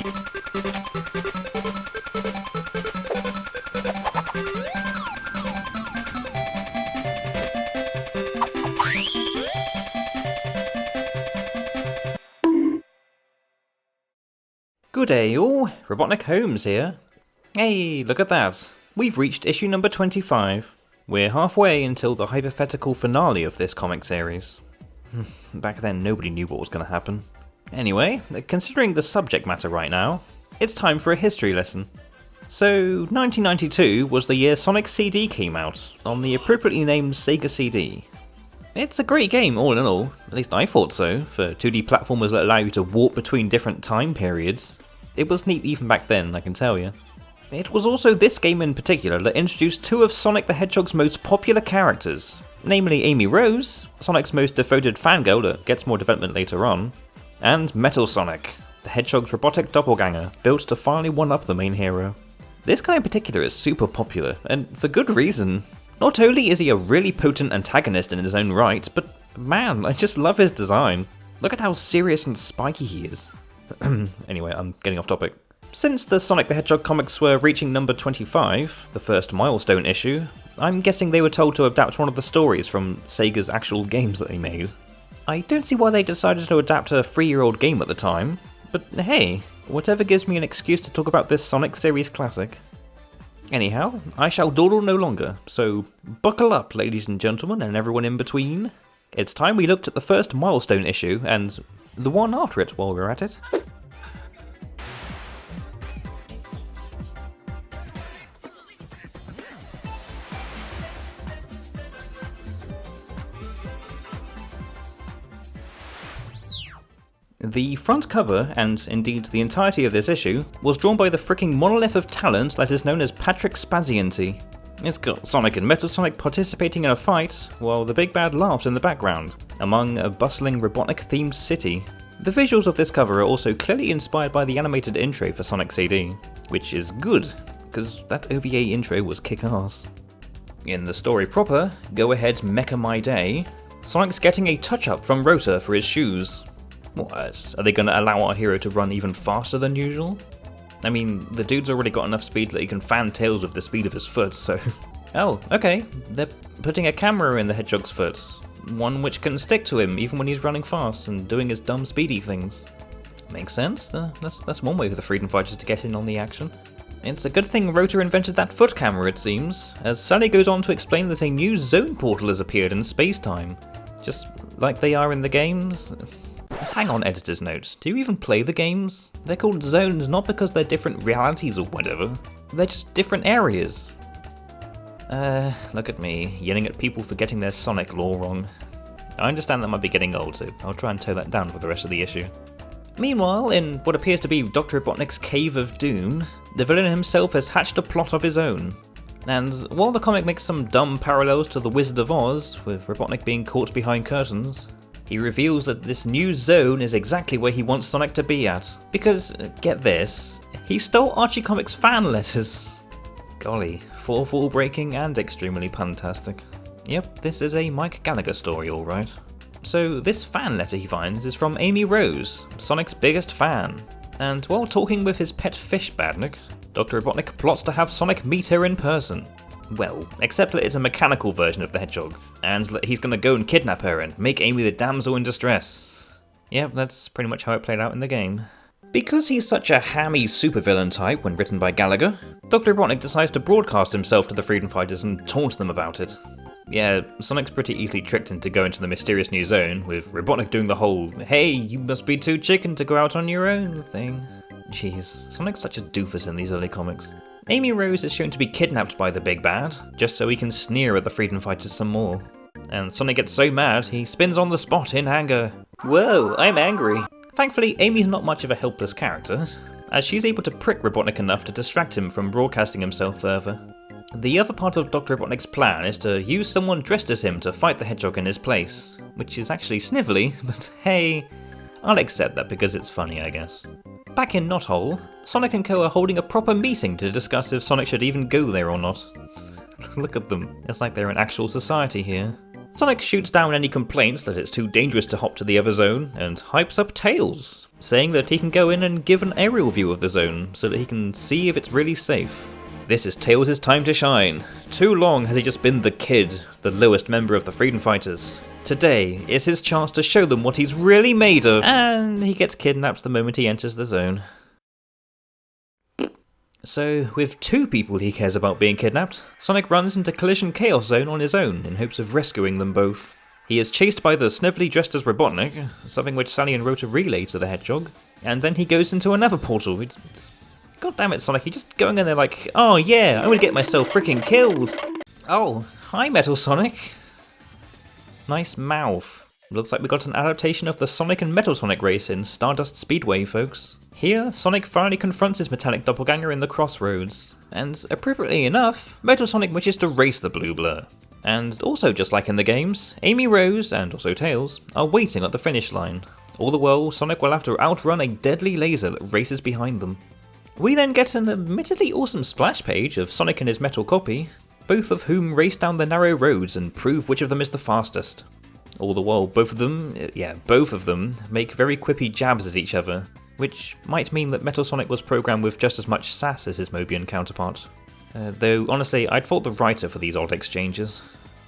Good day all, RobotnikHolmes here. Hey, look at that. We've reached issue number 25. We're halfway until the hypothetical finale of this comic series. Back then nobody knew what was going to happen. Anyway, considering the subject matter right now, it's time for a history lesson. So, 1992 was the year Sonic CD came out, on the appropriately named Sega CD. It's a great game all in all, at least I thought so, for 2D platformers that allow you to warp between different time periods. It was neat even back then, I can tell you. It was also this game in particular that introduced two of Sonic the Hedgehog's most popular characters, namely Amy Rose, Sonic's most devoted fangirl that gets more development later on, and Metal Sonic, the Hedgehog's robotic doppelganger, built to finally one-up the main hero. This guy in particular is super popular, and for good reason. Not only is he a really potent antagonist in his own right, but man, I just love his design. Look at how serious and spiky he is. Anyway, I'm getting off topic. Since the Sonic the Hedgehog comics were reaching number 25, the first milestone issue, I'm guessing they were told to adapt one of the stories from Sega's actual games that they made. I don't see why they decided to adapt a 3-year-old game at the time, but hey, whatever gives me an excuse to talk about this Sonic series classic. Anyhow, I shall dawdle no longer, so buckle up ladies and gentlemen and everyone in between. It's time we looked at the first milestone issue, and the one after it while we're at it. The front cover, and indeed the entirety of this issue, was drawn by the fricking monolith of talent that is known as Patrick Spazianti. It's got Sonic and Metal Sonic participating in a fight, while the big bad laughs in the background, among a bustling Robotnik-themed city. The visuals of this cover are also clearly inspired by the animated intro for Sonic CD, which is good, because that OVA intro was kick-ass. In the story proper, Go Ahead Mecha My Day, Sonic's getting a touch-up from Rota for his shoes. What? Are they going to allow our hero to run even faster than usual? I mean, the dude's already got enough speed that he can fan tails with the speed of his foot, so... Oh, okay, they're putting a camera in the Hedgehog's foot, one which can stick to him even when he's running fast and doing his dumb speedy things. Makes sense, that's one way for the Freedom Fighters to get in on the action. It's a good thing Rota invented that foot camera, it seems, as Sally goes on to explain that a new zone portal has appeared in space-time, just like they are in the games. Hang on, editor's note, do you even play the games? They're called zones not because they're different realities or whatever, they're just different areas. Look at me, yelling at people for getting their Sonic lore wrong. I understand that might be getting old, so I'll try and toe that down for the rest of the issue. Meanwhile, in what appears to be Dr. Robotnik's Cave of Doom, the villain himself has hatched a plot of his own. And while the comic makes some dumb parallels to The Wizard of Oz, with Robotnik being caught behind curtains, he reveals that this new zone is exactly where he wants Sonic to be at. Because, get this, he stole Archie Comics fan letters. Golly, fourth wall breaking and extremely puntastic. Yep, this is a Mike Gallagher story alright. So this fan letter he finds is from Amy Rose, Sonic's biggest fan. And while talking with his pet fish Badnik, Dr. Robotnik plots to have Sonic meet her in person. Well, except that it's a mechanical version of the Hedgehog, and that he's gonna go and kidnap her and make Amy the damsel in distress. Yep, that's pretty much how it played out in the game. Because he's such a hammy supervillain type when written by Gallagher, Dr. Robotnik decides to broadcast himself to the Freedom Fighters and taunt them about it. Yeah, Sonic's pretty easily tricked into going to the mysterious new zone, with Robotnik doing the whole, hey, you must be too chicken to go out on your own thing. Jeez, Sonic's such a doofus in these early comics. Amy Rose is shown to be kidnapped by the big bad, just so he can sneer at the Freedom Fighters some more. And Sonic gets so mad, he spins on the spot in anger. Whoa, I'm angry. Thankfully, Amy's not much of a helpless character, as she's able to prick Robotnik enough to distract him from broadcasting himself further. The other part of Dr. Robotnik's plan is to use someone dressed as him to fight the Hedgehog in his place, which is actually snivelly, but hey, I'll accept that because it's funny, I guess. Back in Knothole, Sonic and Co are holding a proper meeting to discuss if Sonic should even go there or not. Look at them, it's like they're an actual society here. Sonic shoots down any complaints that it's too dangerous to hop to the other zone, and hypes up Tails, saying that he can go in and give an aerial view of the zone, so that he can see if it's really safe. This is Tails' time to shine. Too long has he just been the kid, the lowest member of the Freedom Fighters. Today is his chance to show them what he's really made of, and he gets kidnapped the moment he enters the zone. So, with 2 people he cares about being kidnapped, Sonic runs into Collision Chaos Zone on his own in hopes of rescuing them both. He is chased by the Snively dressed as Robotnik, something which Sally and Rota relay to the Hedgehog, and then he goes into another portal. God damn it, Sonic, you're just going in there like, oh yeah, I'm gonna get myself freaking killed. Oh, hi Metal Sonic. Nice mouth. Looks like we got an adaptation of the Sonic and Metal Sonic race in Stardust Speedway, folks. Here, Sonic finally confronts his metallic doppelganger in the crossroads, and appropriately enough, Metal Sonic wishes to race the blue blur. And also, just like in the games, Amy Rose, and also Tails, are waiting at the finish line. All the while, Sonic will have to outrun a deadly laser that races behind them. We then get an admittedly awesome splash page of Sonic and his metal copy, both of whom race down the narrow roads and prove which of them is the fastest. All the while, both of them make very quippy jabs at each other, which might mean that Metal Sonic was programmed with just as much sass as his Mobian counterpart. Though honestly, I'd fault the writer for these odd exchanges.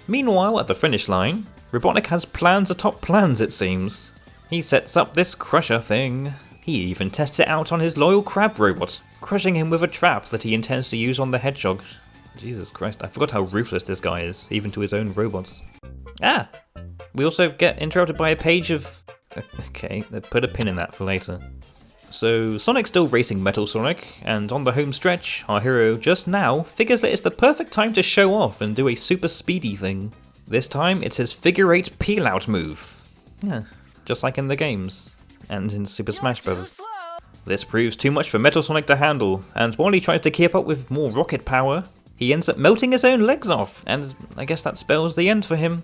Meanwhile, at the finish line, Robotnik has plans atop plans, it seems. He sets up this crusher thing. He even tests it out on his loyal crab robot, crushing him with a trap that he intends to use on the Hedgehog. Jesus Christ, I forgot how ruthless this guy is, even to his own robots. Ah! We also get interrupted by a page of... Okay, put a pin in that for later. So, Sonic's still racing Metal Sonic, and on the home stretch, our hero just now figures that it's the perfect time to show off and do a super speedy thing. This time, it's his figure 8 peel-out move. Yeah, just like in the games, and in Super Smash Bros. This proves too much for Metal Sonic to handle, and while he tries to keep up with more rocket power, he ends up melting his own legs off, and I guess that spells the end for him.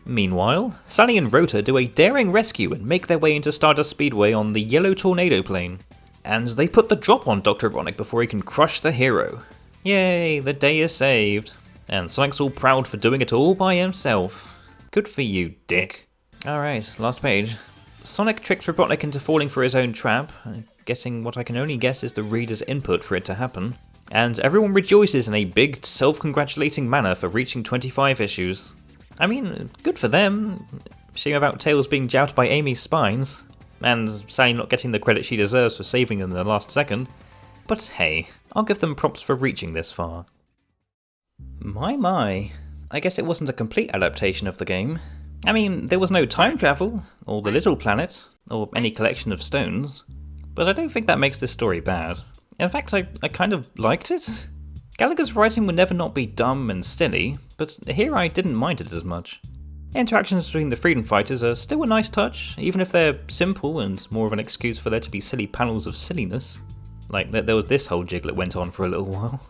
Meanwhile, Sally and Rota do a daring rescue and make their way into Stardust Speedway on the yellow tornado plane. And they put the drop on Dr. Robotnik before he can crush the hero. Yay, the day is saved. And Sonic's all proud for doing it all by himself. Good for you, dick. Alright, last page. Sonic tricks Robotnik into falling for his own trap, getting what I can only guess is the reader's input for it to happen. And everyone rejoices in a big, self-congratulating manner for reaching 25 issues. I mean, good for them. Shame about Tails being jousted by Amy's spines, and Sally not getting the credit she deserves for saving them in the last second. But hey, I'll give them props for reaching this far. My. I guess it wasn't a complete adaptation of the game. I mean, there was no time travel, or the Little Planet, or any collection of stones. But I don't think that makes this story bad. In fact, I kind of liked it. Gallagher's writing would never not be dumb and silly, but here I didn't mind it as much. Interactions between the Freedom Fighters are still a nice touch, even if they're simple and more of an excuse for there to be silly panels of silliness. Like, there was this whole jig that went on for a little while.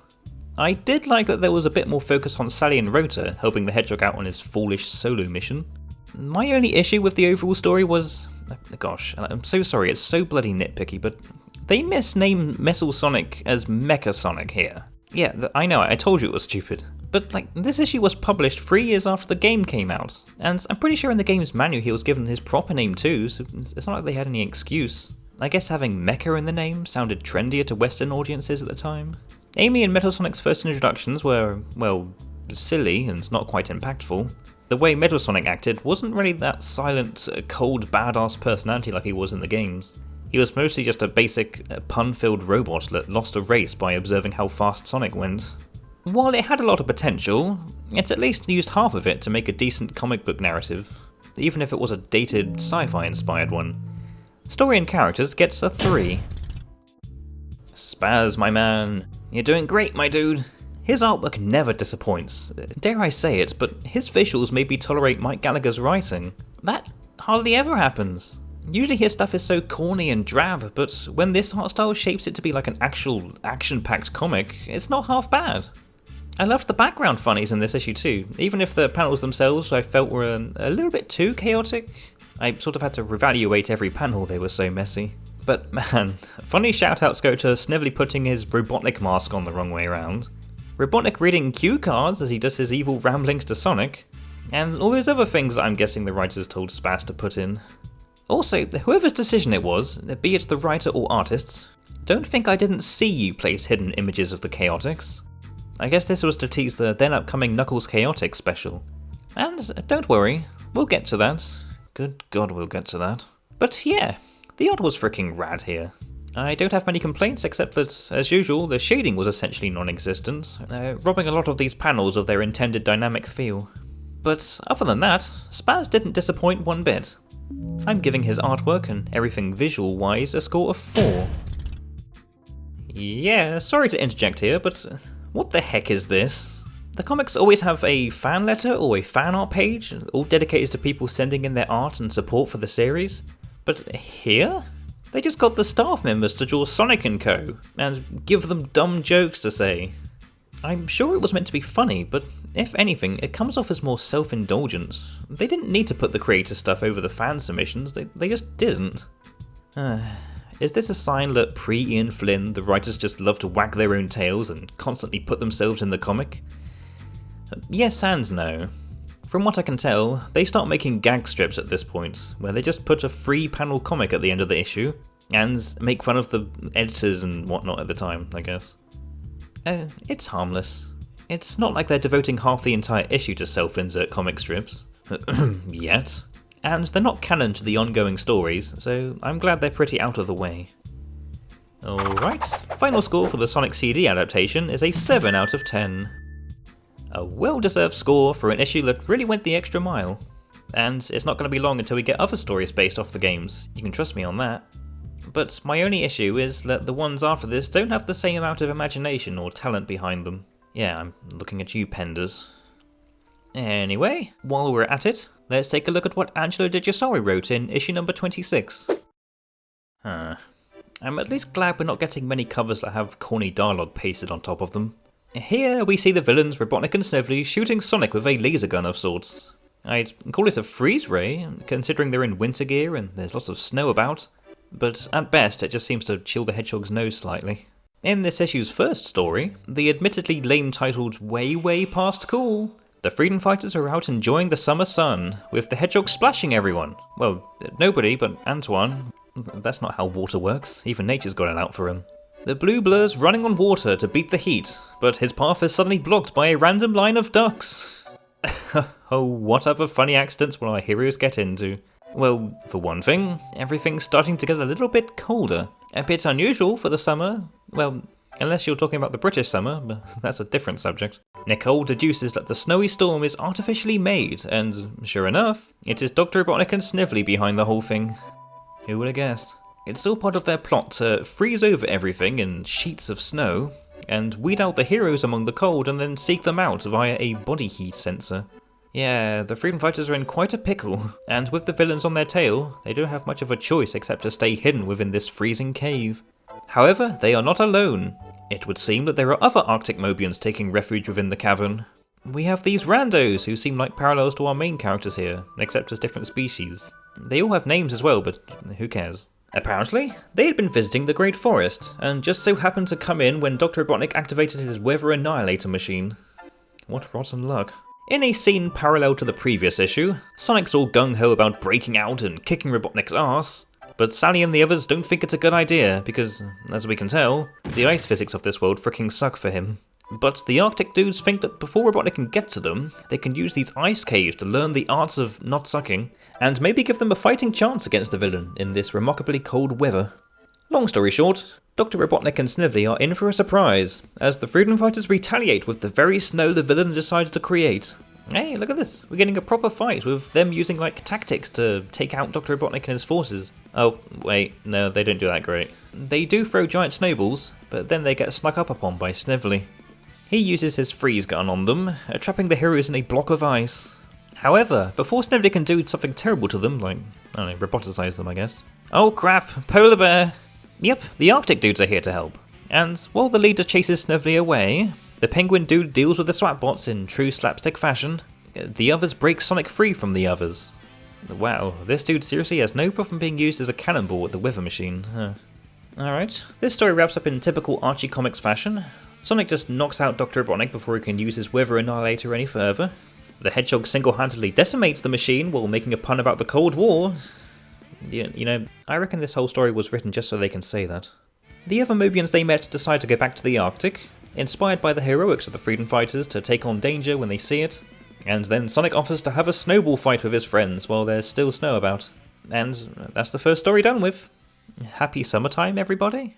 I did like that there was a bit more focus on Sally and Rota helping the Hedgehog out on his foolish solo mission. My only issue with the overall story was... Gosh, I'm so sorry, it's so bloody nitpicky, but they misnamed Metal Sonic as Mecha Sonic here. Yeah, I know, I told you it was stupid. But, like, this issue was published 3 years after the game came out, and I'm pretty sure in the game's manual he was given his proper name too, so it's not like they had any excuse. I guess having Mecha in the name sounded trendier to Western audiences at the time. Amy and Metal Sonic's first introductions were, well, silly and not quite impactful. The way Metal Sonic acted wasn't really that silent, cold, badass personality like he was in the games. He was mostly just a basic, pun-filled robot that lost a race by observing how fast Sonic went. While it had a lot of potential, it's at least used half of it to make a decent comic book narrative, even if it was a dated, sci-fi inspired one. Story and characters gets a 3. Spaz, my man. You're doing great, my dude. His artwork never disappoints. Dare I say it, but his visuals made me tolerate Mike Gallagher's writing. That hardly ever happens. Usually his stuff is so corny and drab, but when this art style shapes it to be like an actual action-packed comic, it's not half bad. I loved the background funnies in this issue too, even if the panels themselves I felt were a little bit too chaotic. I sort of had to reevaluate every panel, they were so messy. But man, funny shoutouts go to Snively putting his Robotnik mask on the wrong way around, Robotnik reading cue cards as he does his evil ramblings to Sonic, and all those other things that I'm guessing the writers told Spaz to put in. Also, whoever's decision it was, be it the writer or artists, don't think I didn't see you place hidden images of the Chaotix. I guess this was to tease the then upcoming Knuckles Chaotix special. And don't worry, we'll get to that. Good God, we'll get to that. But yeah, the art was freaking rad here. I don't have many complaints except that, as usual, the shading was essentially non-existent, robbing a lot of these panels of their intended dynamic feel. But other than that, Spaz didn't disappoint one bit. I'm giving his artwork and everything visual-wise a score of 4. Yeah, sorry to interject here, but what the heck is this? The comics always have a fan letter or a fan art page, all dedicated to people sending in their art and support for the series. But here? They just got the staff members to draw Sonic & Co. and give them dumb jokes to say. I'm sure it was meant to be funny, but if anything, it comes off as more self-indulgent. They didn't need to put the creator stuff over the fan submissions, they just didn't. Is this a sign that pre-Ian Flynn, the writers just love to wag their own tails and constantly put themselves in the comic? Yes and no. From what I can tell, they start making gag strips at this point, where they just put a 3-panel comic at the end of the issue, and make fun of the editors and whatnot at the time, I guess. It's harmless. It's not like they're devoting half the entire issue to self-insert comic strips. Yet. And they're not canon to the ongoing stories, so I'm glad they're pretty out of the way. Alright, final score for the Sonic CD adaptation is a 7 out of 10. A well-deserved score for an issue that really went the extra mile. And it's not going to be long until we get other stories based off the games, you can trust me on that. But my only issue is that the ones after this don't have the same amount of imagination or talent behind them. Yeah, I'm looking at you, Penders. Anyway, while we're at it, let's take a look at what Angelo De Giussari wrote in issue number 26. I'm at least glad we're not getting many covers that have corny dialogue pasted on top of them. Here we see the villains Robotnik and Snively shooting Sonic with a laser gun of sorts. I'd call it a freeze ray, considering they're in winter gear and there's lots of snow about, but at best it just seems to chill the Hedgehog's nose slightly. In this issue's first story, the admittedly lame titled Way Past Cool, the freedom fighters are out enjoying the summer sun, with the Hedgehog splashing everyone. Well, nobody but Antoine. That's not how water works, even nature's got it out for him. The blue blur's running on water to beat the heat, but his path is suddenly blocked by a random line of ducks. Oh, what other funny accidents will our heroes get into? Well, for one thing, everything's starting to get a little bit colder. A bit unusual for the summer. Well, unless you're talking about the British summer, but that's a different subject. Nicole deduces that the snowy storm is artificially made, and sure enough, it is Dr. Robotnik and Snively behind the whole thing. Who would have guessed? It's all part of their plot to freeze over everything in sheets of snow, and weed out the heroes among the cold and then seek them out via a body heat sensor. Yeah, the freedom fighters are in quite a pickle, and with the villains on their tail, they don't have much of a choice except to stay hidden within this freezing cave. However, they are not alone. It would seem that there are other Arctic Mobians taking refuge within the cavern. We have these randos who seem like parallels to our main characters here, except as different species. They all have names as well, but who cares? Apparently, they had been visiting the Great Forest, and just so happened to come in when Dr. Robotnik activated his Weather Annihilator machine. What rotten luck. In a scene parallel to the previous issue, Sonic's all gung-ho about breaking out and kicking Robotnik's ass, but Sally and the others don't think it's a good idea because, as we can tell, the ice physics of this world fricking suck for him. But the Arctic dudes think that before Robotnik can get to them, they can use these ice caves to learn the arts of not sucking, and maybe give them a fighting chance against the villain in this remarkably cold weather. Long story short, Dr. Robotnik and Snively are in for a surprise, as the freedom fighters retaliate with the very snow the villain decided to create. Hey, look at this, we're getting a proper fight with them using like tactics to take out Dr. Robotnik and his forces. Oh, wait, no, they don't do that great. They do throw giant snowballs, but then they get snuck up upon by Snively. He uses his freeze gun on them, trapping the heroes in a block of ice. However, before Snively can do something terrible to them, like, I don't know, roboticize them I guess. Oh crap, polar bear! Yep, the Arctic dudes are here to help. And while the leader chases Snively away, the penguin dude deals with the swapbots in true slapstick fashion. The others break Sonic free from the others. Wow, this dude seriously has no problem being used as a cannonball at the weather machine. Alright, this story wraps up in typical Archie Comics fashion. Sonic just knocks out Dr. Robotnik before he can use his Weather Annihilator any further. The Hedgehog single-handedly decimates the machine while making a pun about the Cold War. You know, I reckon this whole story was written just so they can say that. The other Mobians they met decide to go back to the Arctic, inspired by the heroics of the freedom fighters to take on danger when they see it, and then Sonic offers to have a snowball fight with his friends while there's still snow about. And that's the first story done with. Happy summertime, everybody?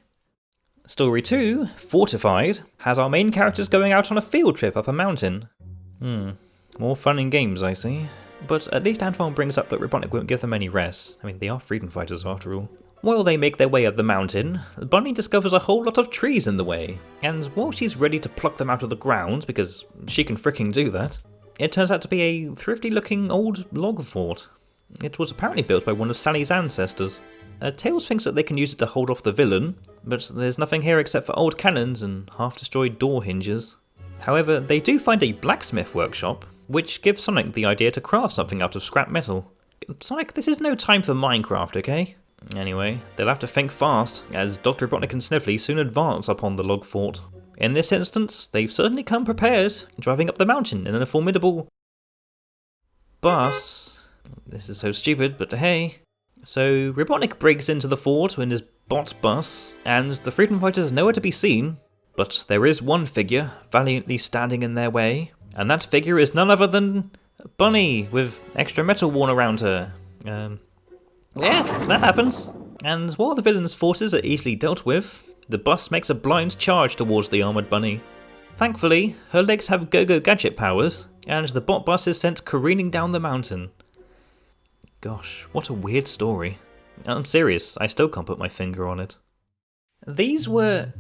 Story 2, Fortified, has our main characters going out on a field trip up a mountain. More fun and games, I see. But at least Antoine brings up that Robotnik won't give them any rest. I mean, they are freedom fighters after all. While they make their way up the mountain, Bunny discovers a whole lot of trees in the way, and while she's ready to pluck them out of the ground, because she can fricking do that, it turns out to be a thrifty looking old log fort. It was apparently built by one of Sally's ancestors. Tails thinks that they can use it to hold off the villain, but there's nothing here except for old cannons and half-destroyed door hinges. However, they do find a blacksmith workshop, which gives Sonic the idea to craft something out of scrap metal. Sonic, this is no time for Minecraft, okay? Anyway, they'll have to think fast, as Dr. Robotnik and Sniffly soon advance upon the log fort. In this instance, they've certainly come prepared, driving up the mountain in a formidable bus. This is so stupid, but hey. So, Robotnik breaks into the fort in his bot bus, and the freedom fighters are nowhere to be seen, but there is one figure valiantly standing in their way, and that figure is none other than Bunny, with extra metal worn around her. Yeah, that happens. And while the villain's forces are easily dealt with, the bus makes a blind charge towards the armoured Bunny. Thankfully, her legs have go-go gadget powers, and the bot bus is sent careening down the mountain. Gosh, what a weird story. I'm serious, I still can't put my finger on it. These were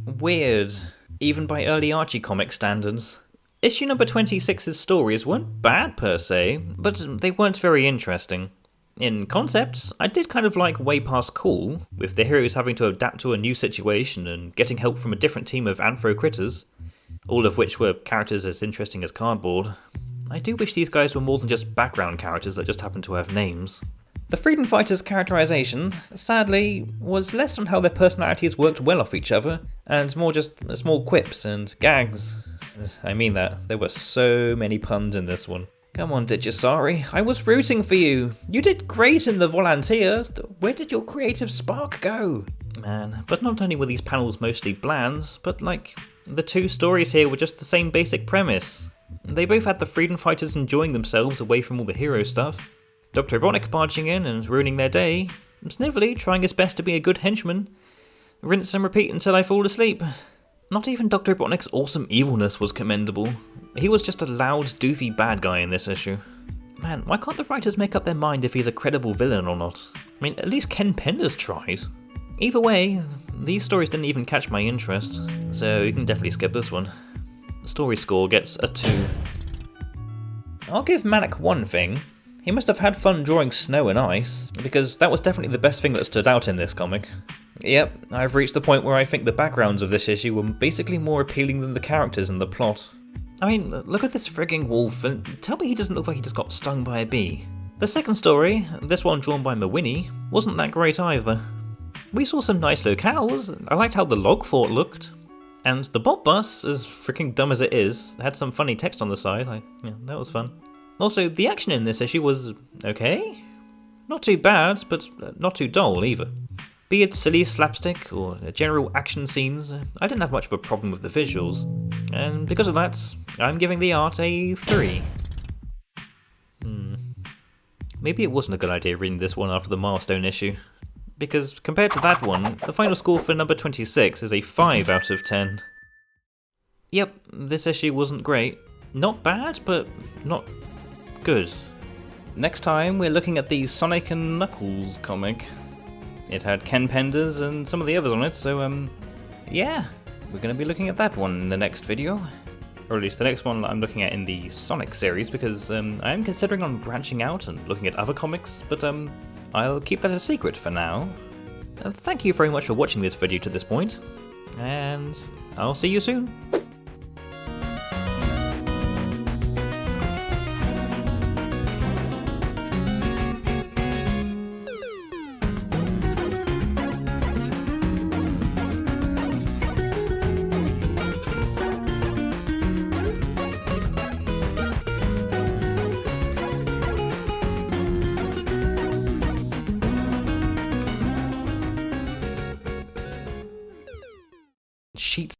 weird, even by early Archie Comics standards. Issue number 26's stories weren't bad per se, but they weren't very interesting. In concept, I did kind of like way past cool, with the heroes having to adapt to a new situation and getting help from a different team of anthro critters, all of which were characters as interesting as cardboard. I do wish these guys were more than just background characters that just happen to have names. The freedom fighters' characterization, sadly, was less on how their personalities worked well off each other, and more just small quips and gags. I mean that, there were so many puns in this one. Come on, Digisari, I was rooting for you. You did great in the volunteer. Where did your creative spark go? Man, but not only were these panels mostly bland, but like, the two stories here were just the same basic premise. They both had the freedom fighters enjoying themselves away from all the hero stuff, Dr. Robotnik barging in and ruining their day, Sniffly trying his best to be a good henchman, rinse and repeat until I fall asleep. Not even Dr. Robotnik's awesome evilness was commendable. He was just a loud, doofy bad guy in this issue. Man, why can't the writers make up their mind if he's a credible villain or not? I mean, at least Ken Pender's tried. Either way, these stories didn't even catch my interest, so you can definitely skip this one. Story score gets a 2. I'll give Manic one thing. He must have had fun drawing snow and ice, because that was definitely the best thing that stood out in this comic. Yep, I've reached the point where I think the backgrounds of this issue were basically more appealing than the characters and the plot. I mean, look at this frigging wolf, and tell me he doesn't look like he just got stung by a bee. The second story, this one drawn by Mawini, wasn't that great either. We saw some nice locales, I liked how the log fort looked, and the bot bus, as freaking dumb as it is, had some funny text on the side, yeah, that was fun. Also, the action in this issue was okay? Not too bad, but not too dull either. Be it silly slapstick or general action scenes, I didn't have much of a problem with the visuals, and because of that, I'm giving the art a 3. Maybe it wasn't a good idea reading this one after the milestone issue, because compared to that one, the final score for number 26 is a 5 out of 10. Yep, this issue wasn't great. Not bad, but not good. Next time we're looking at the Sonic and Knuckles comic. It had Ken Penders and some of the others on it, so yeah, we're going to be looking at that one in the next video. Or at least the next one I'm looking at in the Sonic series, because I am considering on branching out and looking at other comics, but I'll keep that a secret for now. Thank you very much for watching this video to this point, and I'll see you soon. sheets